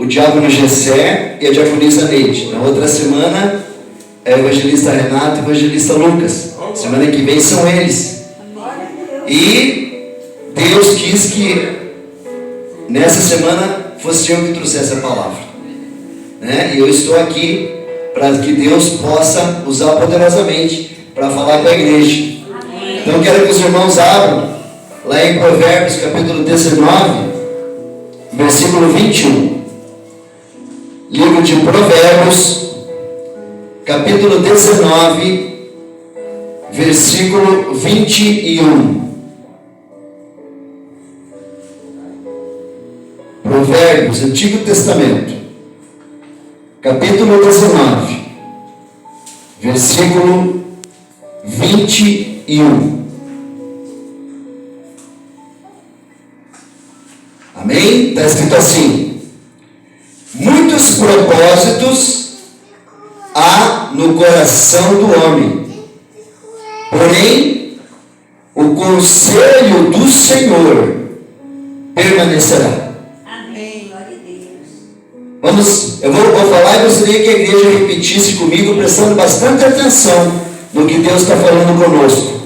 o diácono Gessé e a diaconisa Neide. Na outra semana é o evangelista Renato e o evangelista Lucas. Semana que vem são eles. E Deus quis que nessa semana fosse eu que trouxesse a palavra, né? E eu estou aqui para que Deus possa usar poderosamente para falar com a igreja. Então quero que os irmãos abram lá em Provérbios capítulo 19, versículo 21. Livro de Provérbios capítulo 19, versículo 21. Provérbios, Antigo Testamento, capítulo 19, versículo 21. Amém? Está escrito assim: muitos propósitos há no coração do homem, porém o conselho do Senhor permanecerá. Eu vou falar e gostaria que a igreja repetisse comigo, prestando bastante atenção no que Deus está falando conosco.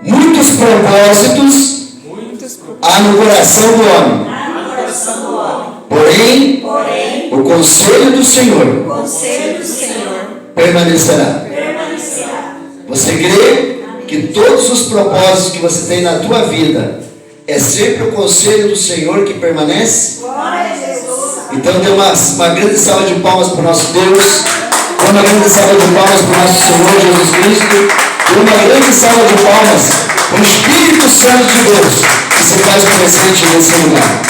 Muitos propósitos há no coração do homem, porém o conselho do Senhor permanecerá. Você crê que todos os propósitos que você tem na tua vida é sempre o conselho do Senhor que permanece? Então dê uma grande salva de palmas para o nosso Deus. Dê uma grande salva de palmas para o nosso Senhor Jesus Cristo. Dê uma grande salva de palmas para o Espírito Santo de Deus que se faz presente nesse lugar.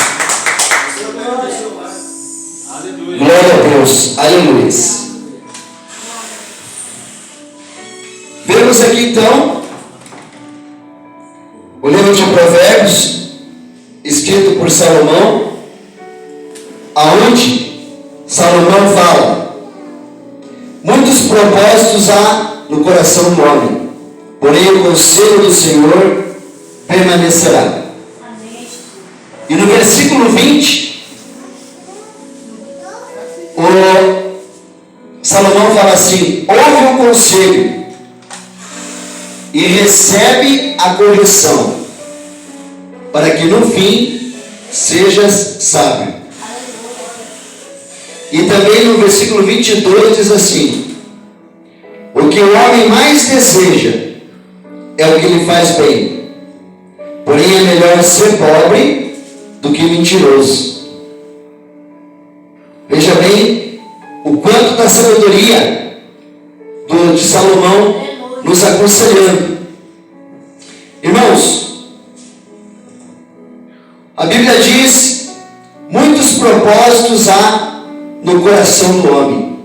Glória a Deus. Aleluia. Vemos aqui então o livro de Provérbios, escrito por Salomão, aonde Salomão fala: muitos propósitos há no coração do homem, porém o conselho do Senhor permanecerá. E no versículo 20, o Salomão fala assim: ouve o conselho e recebe a correção, para que no fim sejas sábio. E também no versículo 22 diz assim: o que o homem mais deseja é o que lhe faz bem, porém é melhor ser pobre do que mentiroso. Veja bem o quanto da sabedoria de Salomão nos aconselhando. Irmãos, a Bíblia diz: muitos propósitos há no coração do homem.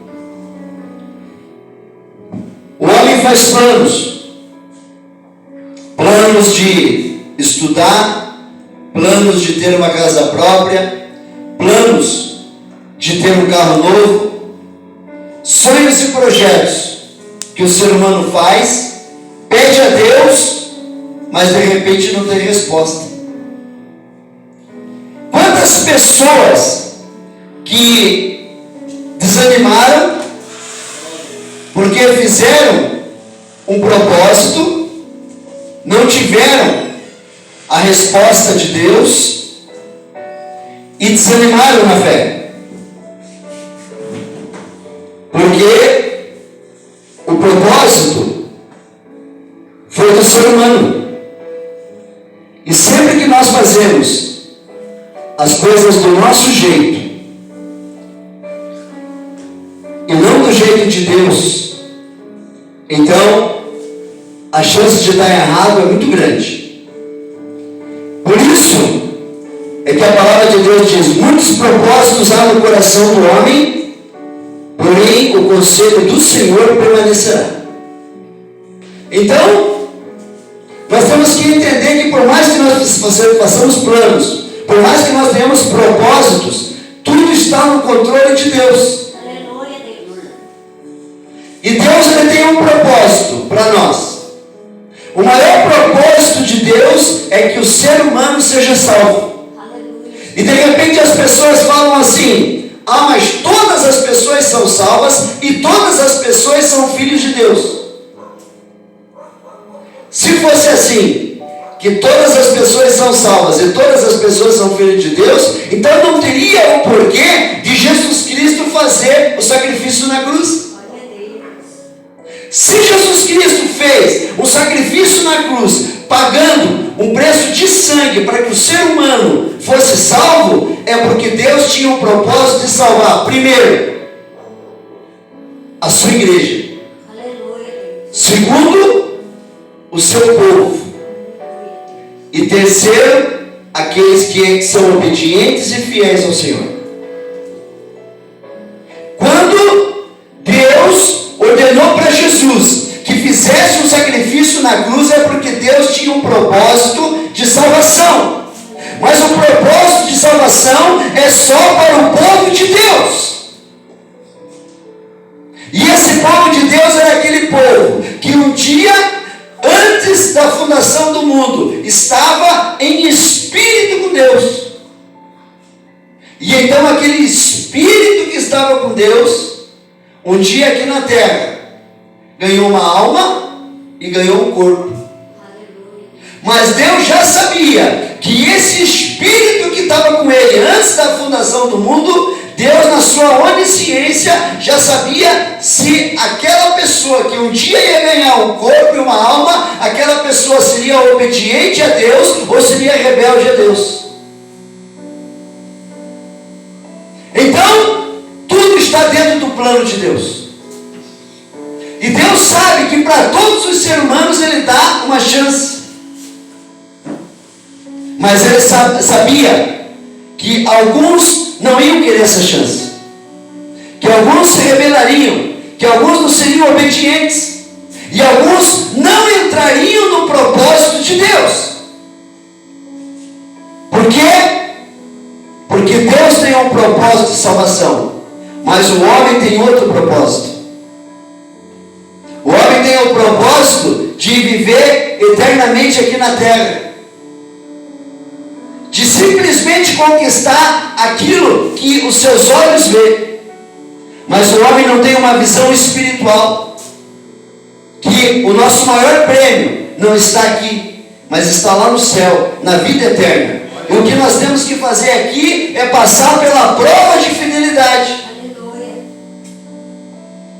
O homem faz planos de estudar, planos de ter uma casa própria, planos de ter um carro novo, sonhos e projetos que o ser humano faz, pede a Deus, mas de repente não tem resposta. Quantas pessoas que desanimaram porque fizeram um propósito, não tiveram a resposta de Deus e desanimaram na fé, porque o propósito foi do ser humano. E sempre que nós fazemos as coisas do nosso jeito e não do jeito de Deus, então a chance de dar errado é muito grande. Por isso é que a palavra de Deus diz: muitos propósitos há no coração do homem, porém o conselho do Senhor permanecerá. Então nós temos que entender que por mais que nós façamos planos, por mais que nós tenhamos propósitos, tudo está no controle de Deus. E Deus, ele tem um propósito para nós. O maior propósito de Deus é que o ser humano seja salvo. E de repente as pessoas falam assim: ah, mas todas as pessoas são salvas e todas as pessoas são filhos de Deus. Se fosse assim, que todas as pessoas são salvas e todas as pessoas são filhos de Deus, então não teria o porquê de Jesus Cristo fazer o sacrifício na cruz. Se Jesus Cristo fez um sacrifício na cruz, pagando um preço de sangue para que o ser humano fosse salvo, é porque Deus tinha um propósito de salvar, primeiro, a sua igreja. Segundo, o seu povo. E terceiro, aqueles que são obedientes e fiéis ao Senhor. Quando Deus ordenou para Jesus que fizesse um sacrifício na cruz, é porque Deus tinha um propósito de salvação. Mas o propósito de salvação é só para o povo de Deus. E esse povo de Deus era aquele povo que um dia, antes da fundação do mundo, estava em espírito com Deus. E então aquele espírito que estava com Deus, um dia aqui na terra, ganhou uma alma e ganhou um corpo. Mas Deus já sabia que esse espírito que estava com ele antes da fundação do mundo, Deus, na sua onisciência, já sabia se aquela pessoa que um dia ia ganhar um corpo e uma alma, aquela pessoa seria obediente a Deus ou seria rebelde a Deus. Então, tudo está dentro do plano de Deus. E Deus sabe que para todos os seres humanos Ele dá uma chance. Mas Ele sabia que alguns não iam querer essa chance. Que alguns se rebelariam. Que alguns não seriam obedientes. E alguns não entrariam no propósito de Deus. Por quê? Porque Deus tem um propósito de salvação. Mas o homem tem outro propósito. O homem tem o propósito de viver eternamente aqui na terra. De simplesmente conquistar aquilo que os seus olhos vê. Mas o homem não tem uma visão espiritual. Que o nosso maior prêmio não está aqui, mas está lá no céu, na vida eterna. E o que nós temos que fazer aqui é passar pela prova de fidelidade.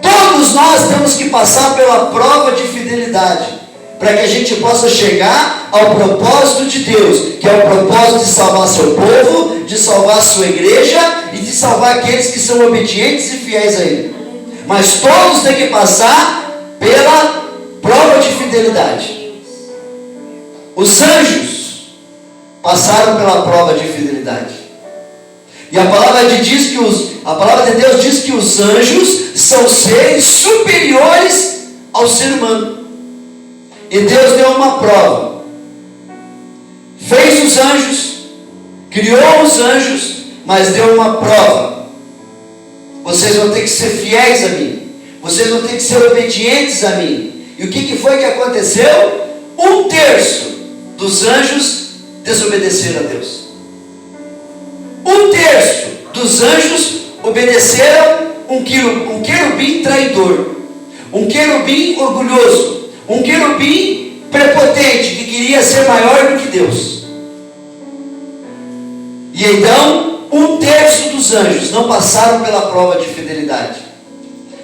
Todos nós temos que passar pela prova de fidelidade, para que a gente possa chegar ao propósito de Deus, que é o propósito de salvar seu povo, de salvar a sua igreja e de salvar aqueles que são obedientes e fiéis a Ele. Mas todos têm que passar pela prova de fidelidade. Os anjos passaram pela prova de fidelidade. E a palavra de Deus diz que os anjos são seres superiores ao ser humano. E Deus deu uma prova. Fez os anjos, criou os anjos, mas deu uma prova. Vocês vão ter que ser fiéis a mim. Vocês vão ter que ser obedientes a mim. E o que foi que aconteceu? 1/3 dos anjos desobedeceram a Deus. 1/3 dos anjos obedeceram um querubim traidor, um querubim orgulhoso, um querubim prepotente que queria ser maior do que Deus. E então 1/3 dos anjos não passaram pela prova de fidelidade.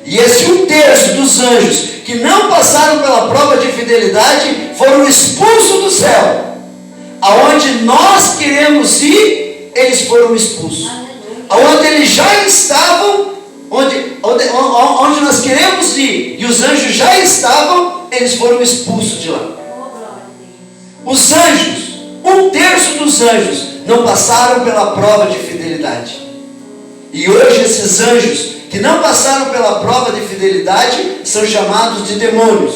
E esse 1/3 dos anjos que não passaram pela prova de fidelidade foram expulsos do céu. Aonde nós queremos ir, eles foram expulsos. Aonde eles já estavam, onde nós queremos ir, e os anjos já estavam, eles foram expulsos de lá. Os anjos, 1/3 dos anjos, não passaram pela prova de fidelidade. E hoje esses anjos que não passaram pela prova de fidelidade são chamados de demônios.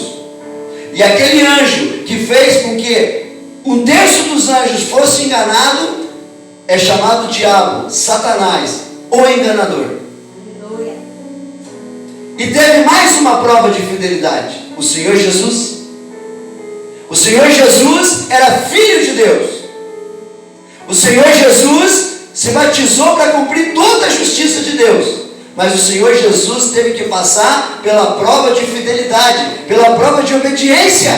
E aquele anjo que fez com que 1/3 dos anjos fosse enganado é chamado diabo, Satanás, o enganador. E teve mais uma prova de fidelidade: o Senhor Jesus. O Senhor Jesus era filho de Deus. O Senhor Jesus se batizou para cumprir toda a justiça de Deus. Mas o Senhor Jesus teve que passar pela prova de fidelidade, pela prova de obediência.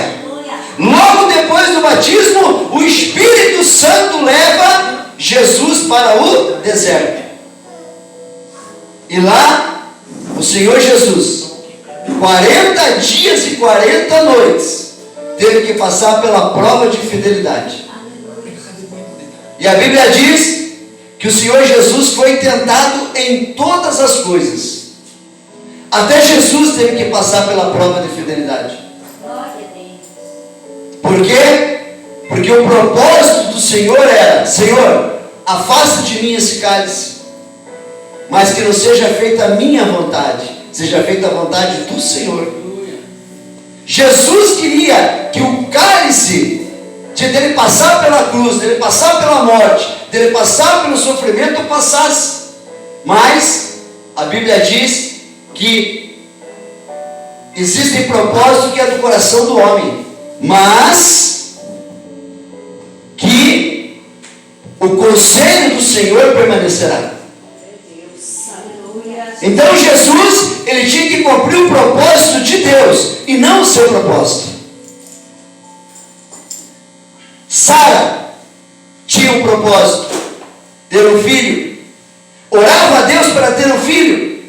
Logo depois do batismo, o Espírito Santo leva Jesus para o deserto. E lá, o Senhor Jesus, 40 dias e 40 noites, teve que passar pela prova de fidelidade. E a Bíblia diz que o Senhor Jesus foi tentado em todas as coisas. Até Jesus teve que passar pela prova de fidelidade. Por quê? Porque o propósito do Senhor era: Senhor, afasta de mim esse cálice, mas que não seja feita a minha vontade, seja feita a vontade do Senhor. Jesus queria que o cálice dele passar pela cruz, dele passar pela morte, dele passar pelo sofrimento, passasse. Mas a Bíblia diz que existe propósito que é do coração do homem, mas que o conselho do Senhor permanecerá. Então Jesus, ele tinha que cumprir o propósito de Deus e não o seu propósito. Sara tinha um propósito: ter um filho. Orava a Deus para ter um filho.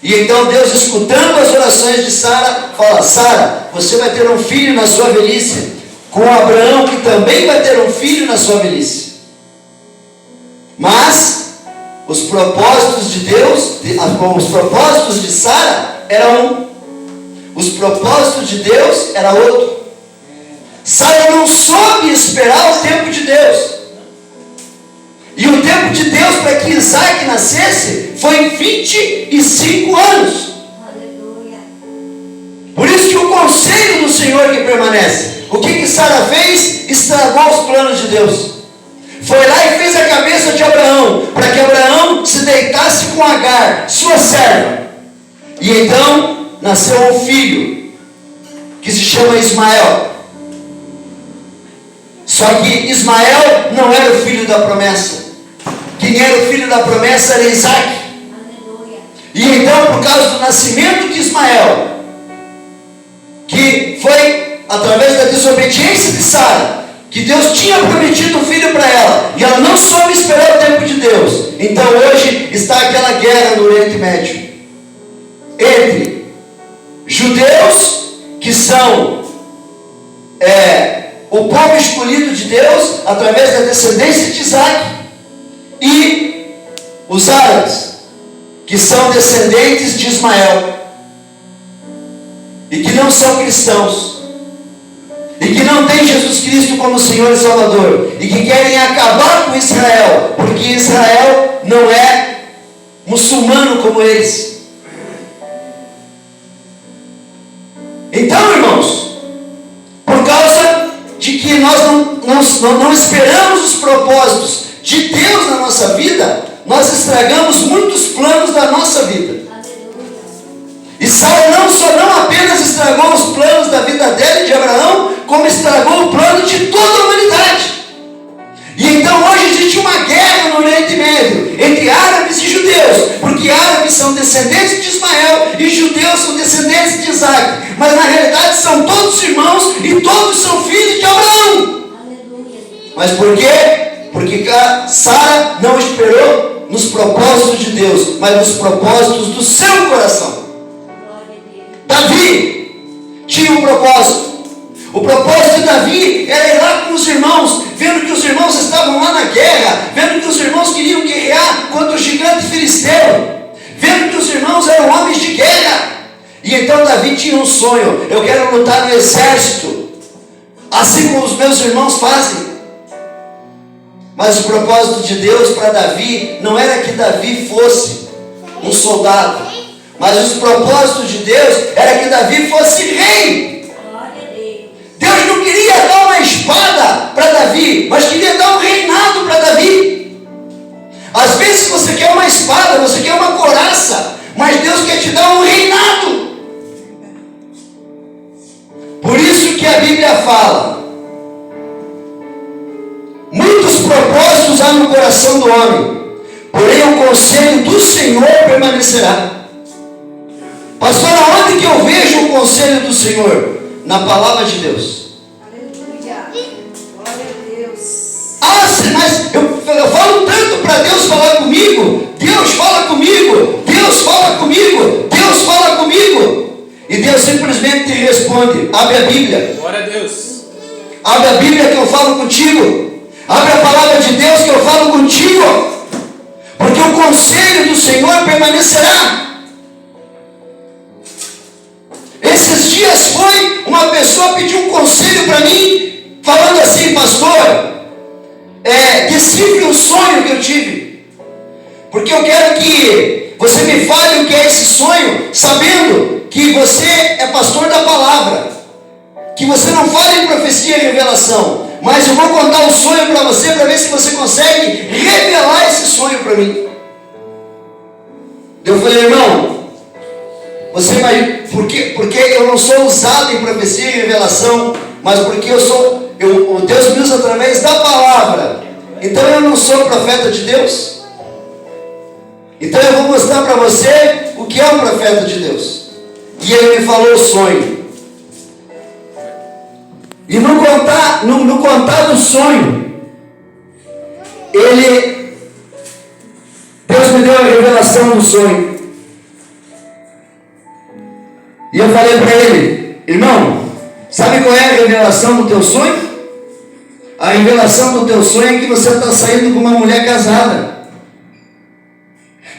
E então Deus, escutando as orações de Sara, fala: Sara, você vai ter um filho na sua velhice, com Abraão, que também vai ter um filho na sua velhice. Mas os propósitos de Deus, os propósitos de Sara eram um, os propósitos de Deus era outro. Sara não soube esperar o tempo de Deus. E o tempo de Deus para que Isaac nascesse foi 25 anos. Aleluia. Por isso que o conselho do Senhor que permanece. O que Sara fez? Estragou os planos de Deus. Foi lá e fez a cabeça de Abraão, para que Abraão se deitasse com Agar, sua serva. E então nasceu um filho, que se chama Ismael. Só que Ismael não era o filho da promessa. Quem era o filho da promessa era Isaac. E então, por causa do nascimento de Ismael, que foi através da desobediência de Sara, que Deus tinha prometido um filho para ela, e ela não soube esperar o tempo de Deus. Então hoje está aquela guerra no Oriente Médio, entre judeus, que são o povo escolhido de Deus, através da descendência de Isaac, e os árabes, que são descendentes de Ismael, e que não são cristãos, e que não têm Jesus Cristo como Senhor e Salvador, e que querem acabar com Israel, porque Israel não é muçulmano como eles. Então, irmãos, por causa de que nós não esperamos os propósitos de Deus na nossa vida, nós estragamos muitos planos da nossa vida. E Sara não apenas estragou os planos da vida dela e de Abraão, como estragou o plano de toda a humanidade. E então hoje existe uma guerra no Oriente Médio entre árabes e judeus, porque árabes são descendentes de Ismael e judeus são descendentes de Isaac, mas na realidade são todos irmãos e todos são filhos de Abraão. Mas por quê? Porque Sara não esperou nos propósitos de Deus, mas nos propósitos do seu coração. Davi tinha um propósito. O propósito de Davi era ir lá com os irmãos, vendo que os irmãos estavam lá na guerra, vendo que os irmãos queriam guerrear contra o gigante filisteu, vendo que os irmãos eram homens de guerra. E então Davi tinha um sonho: eu quero lutar no exército, assim como os meus irmãos fazem. Mas o propósito de Deus para Davi não era que Davi fosse um soldado, mas o propósito de Deus era que Davi fosse rei. Deus não queria dar uma espada para Davi, mas queria dar um reinado para Davi. Às vezes você quer uma espada, você quer uma couraça, mas Deus quer te dar um reinado. Por isso que a Bíblia fala: muitos propósitos há no coração do homem, conselho do Senhor permanecerá. Pastor, aonde que eu vejo o conselho do Senhor? Na palavra de Deus. Aleluia. Glória a Deus. Ah, mas eu falo tanto para Deus falar comigo. Deus fala comigo. Deus fala comigo. Deus fala comigo. E Deus simplesmente te responde. Abre a Bíblia. Glória a Deus. Abre a Bíblia que eu falo contigo. Abre a palavra de Deus que eu falo contigo. Porque o conselho do Senhor permanecerá. Esses dias foi uma pessoa pedir um conselho para mim, falando assim: pastor, decifre um sonho que eu tive, porque eu quero que você me fale o que é esse sonho, sabendo que você é pastor da palavra, que você não fala em profecia e revelação, mas eu vou contar um sonho para você, para ver se você consegue revelar esse sonho para mim. Eu falei: irmão, você vai, porque eu não sou usado em profecia e revelação, mas porque o Deus me usa através da palavra. Então eu não sou profeta de Deus. Então eu vou mostrar para você o que é um profeta de Deus. E ele me falou o sonho. E no contar do sonho, Deus me deu a revelação do sonho. E eu falei para ele: irmão, sabe qual é a revelação do teu sonho? A revelação do teu sonho é que você está saindo com uma mulher casada.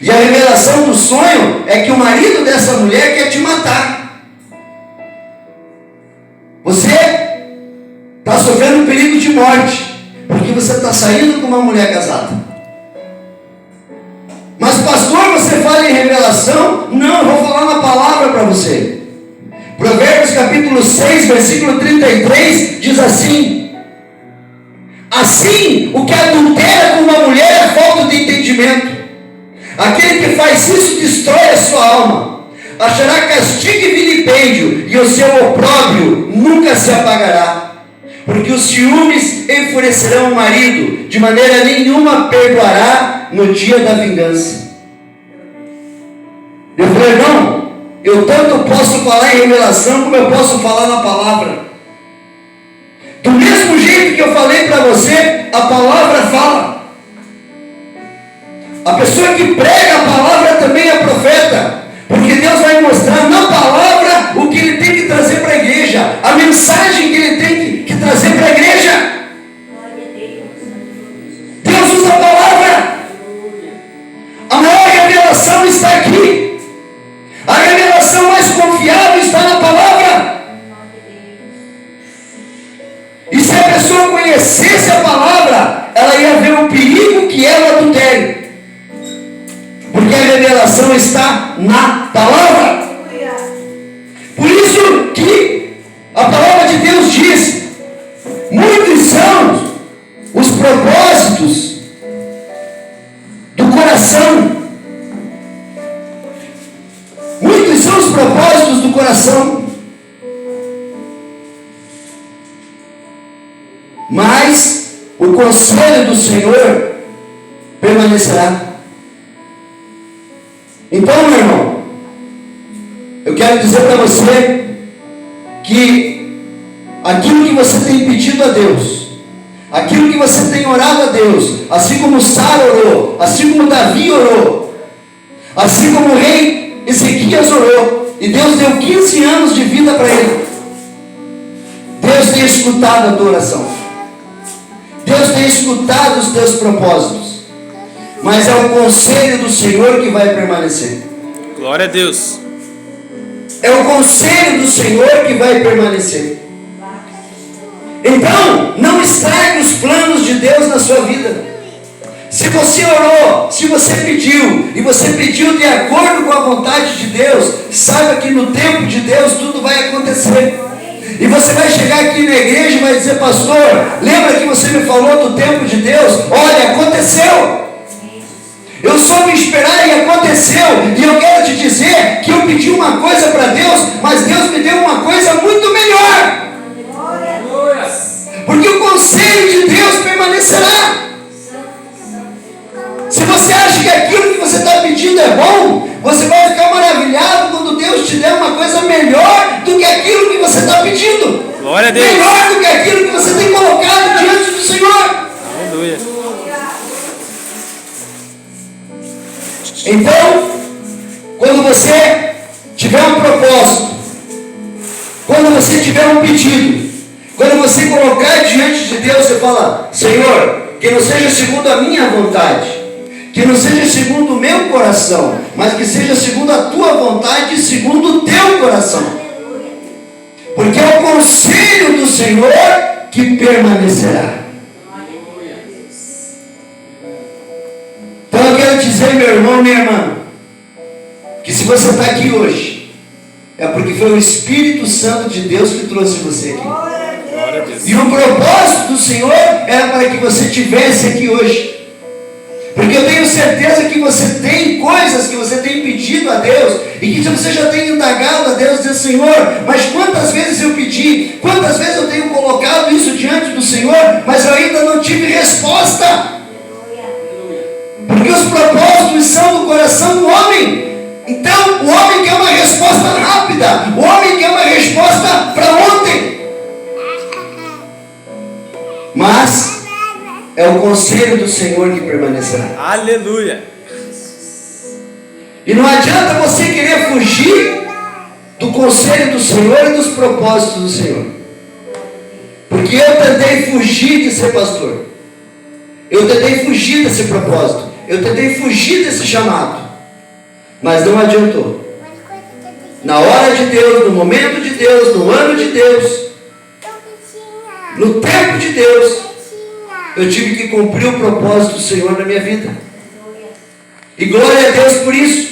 E a revelação do sonho é que o marido dessa mulher quer te matar. Você está sofrendo perigo de morte, porque você está saindo com uma mulher casada. Mas pastor, você fala em revelação? Não, eu vou falar uma palavra para você. Provérbios capítulo 6, versículo 33, diz assim: assim, o que adultera com uma mulher é falta de entendimento. Aquele que faz isso destrói a sua alma. Achará castigo e vilipêndio, e o seu opróbrio nunca se apagará. Porque os ciúmes enfurecerão o marido, de maneira nenhuma perdoará no dia da vingança. Eu falei: não, eu tanto posso falar em revelação como eu posso falar na palavra. Do mesmo jeito que eu falei para você, a palavra fala. A pessoa que prega a palavra também é profeta, porque Deus vai mostrar na palavra o que ele tem que trazer para a igreja, a mensagem que ele tem que trazer para a igreja. Deus usa a palavra. A maior revelação está aqui. A revelação mais confiável está na palavra. E se a pessoa conhecesse a palavra, ela ia ver o perigo que é o adultério. Porque a revelação está na palavra. Por isso que a palavra de Deus diz: muitos são os propósitos do coração. Muitos são os propósitos do coração. Mas o conselho do Senhor permanecerá. Então, meu irmão, eu quero dizer para você que aquilo que você tem pedido a Deus, aquilo que você tem orado a Deus, assim como Sara orou, assim como Davi orou, assim como o rei Ezequias orou, e Deus deu 15 anos de vida para ele. Deus tem escutado a tua oração. Deus tem escutado os teus propósitos. Mas é o conselho do Senhor que vai permanecer. Glória a Deus. É o conselho do Senhor que vai permanecer. Então, não estrague os planos de Deus na sua vida. Se você orou, se você pediu, e você pediu de acordo com a vontade de Deus, saiba que no tempo de Deus tudo vai acontecer. E você vai chegar aqui na igreja e vai dizer: pastor, lembra que você me falou do tempo de Deus? Olha, aconteceu. Eu soube esperar e aconteceu. E eu quero te dizer que eu pedi uma coisa para Deus, mas Deus me deu uma coisa muito melhor. Porque o conselho de Deus permanecerá. Se você acha que aquilo que Glória a Deus. melhor do que aquilo que você tem colocado diante do Senhor. Aleluia. Então, quando você tiver um propósito, quando você tiver um pedido, quando você colocar diante de Deus, você fala: Senhor, que não seja segundo a minha vontade, que não seja segundo o meu coração, mas que seja segundo a tua vontade e segundo o teu coração. Porque é o conselho do Senhor que permanecerá. Então eu quero dizer, meu irmão, minha irmã, que se você está aqui hoje, é porque foi o Espírito Santo de Deus que trouxe você aqui. Glória a Deus. E o propósito do Senhor era para que você estivesse aqui hoje. Porque eu tenho certeza que você tem coisas que você tem pedido a Deus, e que você já tem indagado a Deus, dizer: Senhor, mas quantas vezes eu pedi, quantas vezes eu tenho colocado isso diante do Senhor, mas eu ainda não tive resposta. Porque os propósitos são do coração do homem. Então, o homem quer uma resposta rápida, o homem quer uma resposta para ontem. Mas é o conselho do Senhor que permanecerá. Aleluia. E não adianta você querer fugir do conselho do Senhor e dos propósitos do Senhor. Porque eu tentei fugir de ser pastor. Eu tentei fugir desse propósito. Eu tentei fugir desse chamado. Mas não adiantou. Na hora de Deus, no momento de Deus, no ano de Deus, no tempo de Deus, eu tive que cumprir o propósito do Senhor na minha vida. E glória a Deus por isso.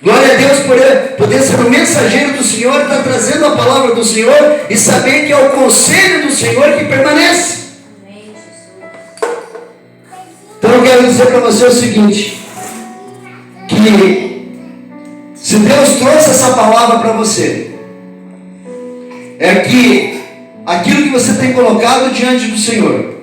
Glória a Deus por poder ser um mensageiro do Senhor, estar trazendo a palavra do Senhor e saber que é o conselho do Senhor que permanece. Então eu quero dizer para você o seguinte, que se Deus trouxe essa palavra para você, é que aquilo que você tem colocado diante do Senhor,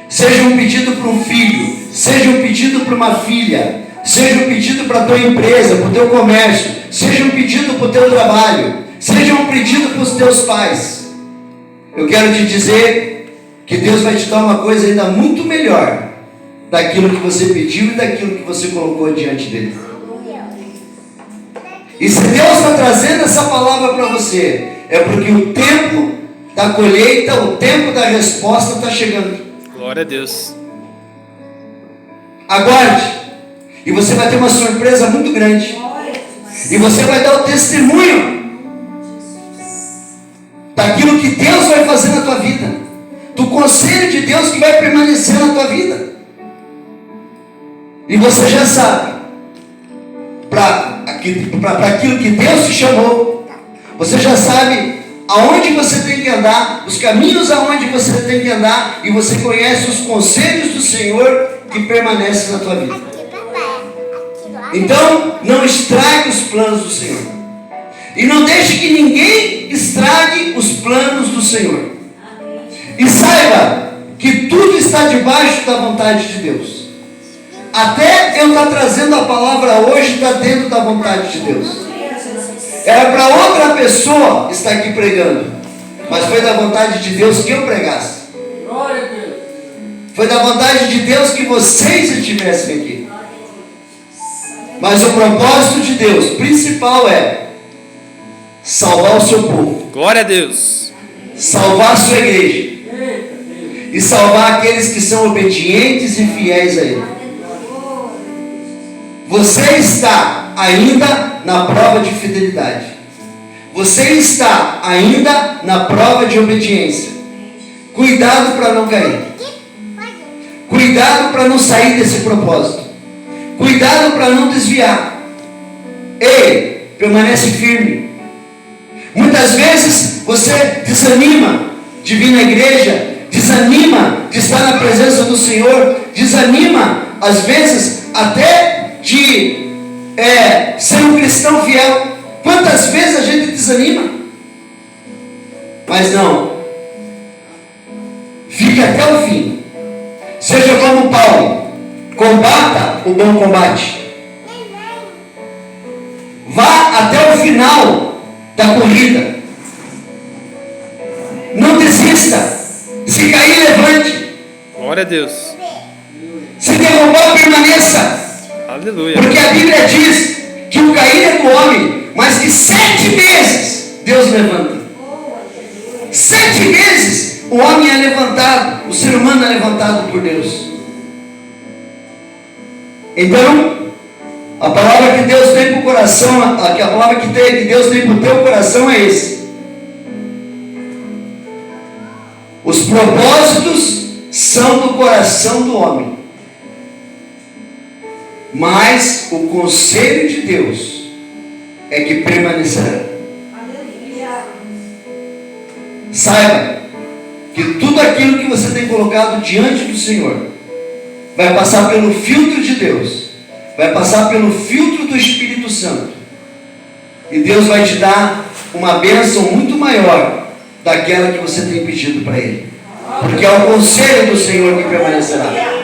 seja um pedido para um filho, seja um pedido para uma filha, seja um pedido para a tua empresa, para o teu comércio, seja um pedido para o teu trabalho, seja um pedido para os teus pais, eu quero te dizer que Deus vai te dar uma coisa ainda muito melhor daquilo que você pediu e daquilo que você colocou diante dele. E se Deus está trazendo essa palavra para você, é porque o tempo da colheita, o tempo da resposta está chegando. Glória a Deus. Aguarde. E você vai ter uma surpresa muito grande. E você vai dar o testemunho daquilo que Deus vai fazer na tua vida, do conselho de Deus que vai permanecer na tua vida. E você já sabe, para aquilo que Deus te chamou, você já sabe aonde você tem que andar, os caminhos aonde você tem que andar, e você conhece os conselhos do Senhor que permanecem na tua vida. Então, não estrague os planos do Senhor. E não deixe que ninguém estrague os planos do Senhor. E saiba que tudo está debaixo da vontade de Deus. Até eu estar trazendo a palavra hoje, está dentro da vontade de Deus. Era para outra pessoa estar aqui pregando, mas foi da vontade de Deus que eu pregasse. Foi da vontade de Deus que vocês estivessem aqui. Mas o propósito de Deus principal é salvar o seu povo. Glória a Deus. Salvar a sua igreja. E salvar aqueles que são obedientes e fiéis a Ele. Você está ainda na prova de fidelidade. Você está ainda na prova de obediência. Cuidado para não cair. Cuidado para não sair desse propósito. Cuidado para não desviar. Ei, permanece firme. Muitas vezes você desanima de vir na igreja, desanima de estar na presença do Senhor, desanima, às vezes, até de ser um cristão fiel. Quantas vezes a gente desanima? Mas não. Fique até o fim. Seja como Paulo. Combata o bom combate. Vá até o final da corrida. Glória a Deus. Se derrubar, permaneça. Aleluia. Porque a Bíblia diz que o cair é do homem, mas que 7 vezes Deus levanta. 7 vezes o homem é levantado, o ser humano é levantado por Deus. Então, a palavra que Deus tem para o coração, a palavra que Deus tem para o teu coração é esse. Os propósitos são do coração do homem, mas o conselho de Deus é que permanecerá. Saiba que tudo aquilo que você tem colocado diante do Senhor vai passar pelo filtro de Deus, vai passar pelo filtro do Espírito Santo, e Deus vai te dar uma bênção muito maior daquela que você tem pedido para Ele, porque é o conselho do Senhor que permanecerá.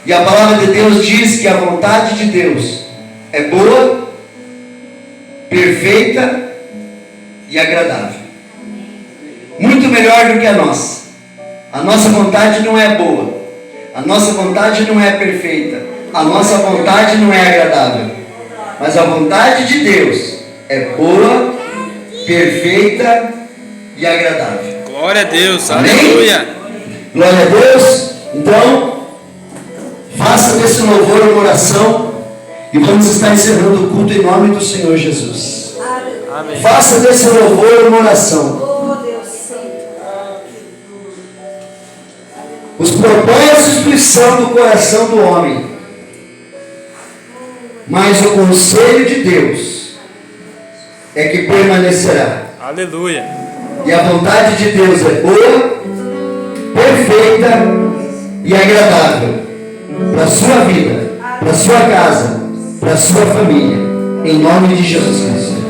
E a palavra de Deus diz que a vontade de Deus é boa, perfeita e agradável. Muito melhor do que a nossa. A nossa vontade não é boa, a nossa vontade não é perfeita, a nossa vontade não é agradável, mas a vontade de Deus é boa, perfeita e agradável. Glória a Deus. Amém? Aleluia. Glória a Deus. Então, faça desse louvor uma oração e vamos estar encerrando o culto em nome do Senhor Jesus. Amém. Faça desse louvor uma oração. Os propósitos são do coração do homem, mas o conselho de Deus é que permanecerá. Aleluia. E a vontade de Deus é boa, perfeita e agradável para a sua vida, para a sua casa, para a sua família, em nome de Jesus Cristo.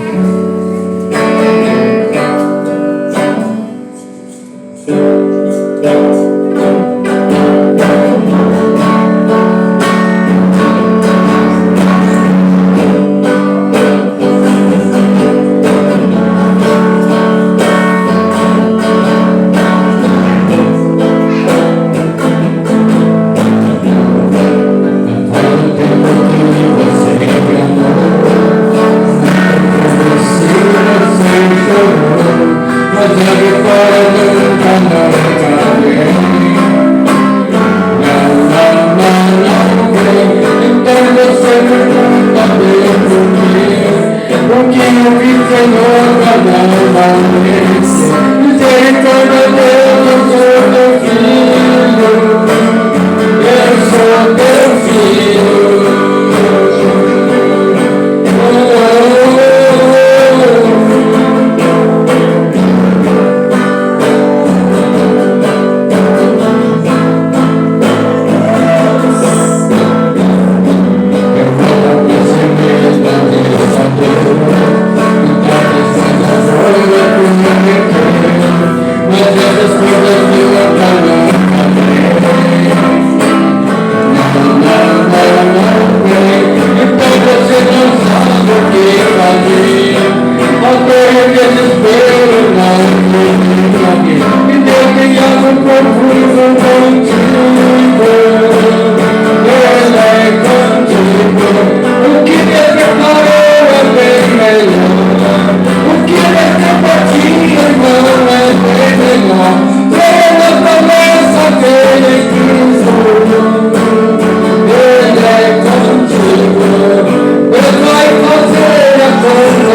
Deus vai fazer a coisa.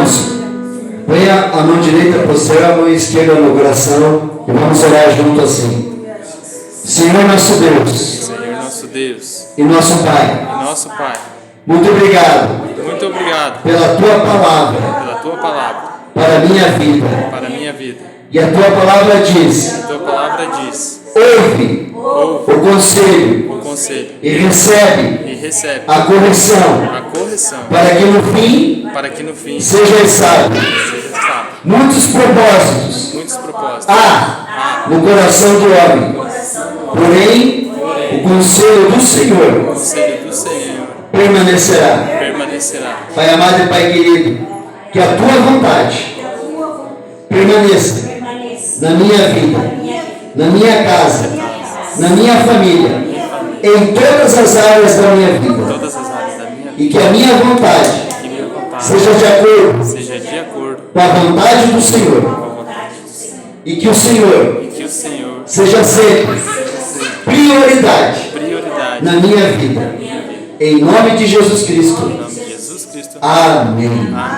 Irmãos, põe a mão direita para o céu, a mão esquerda no coração e vamos orar junto assim. Senhor nosso Deus Senhor nosso Deus e nosso Pai, e nosso Pai, muito obrigado muito obrigado pela Tua palavra pela Tua palavra para a minha vida. para a minha vida. E a Tua palavra diz: A Tua palavra diz: ouve ouve o conselho o conselho e recebe e recebe a correção, a correção, para que no fim para que no fim seja sábio. seja sábio. Muitos propósitos Muitos propósitos há no coração do homem, porém o conselho do o Senhor conselho do Senhor permanecerá. permanecerá. Pai amado e Pai querido, que a Tua vontade permaneça na minha vida, na minha casa, na minha família, em todas as áreas da minha vida, Todas as áreas da minha vida, e que a minha vontade que minha vontade seja de acordo seja de acordo com a vontade do com Senhor, a vontade do Senhor, e que o Senhor e que o Senhor seja sempre prioridade prioridade na minha vida, em nome de Jesus Cristo. em nome de Jesus Cristo. Amém. Amém.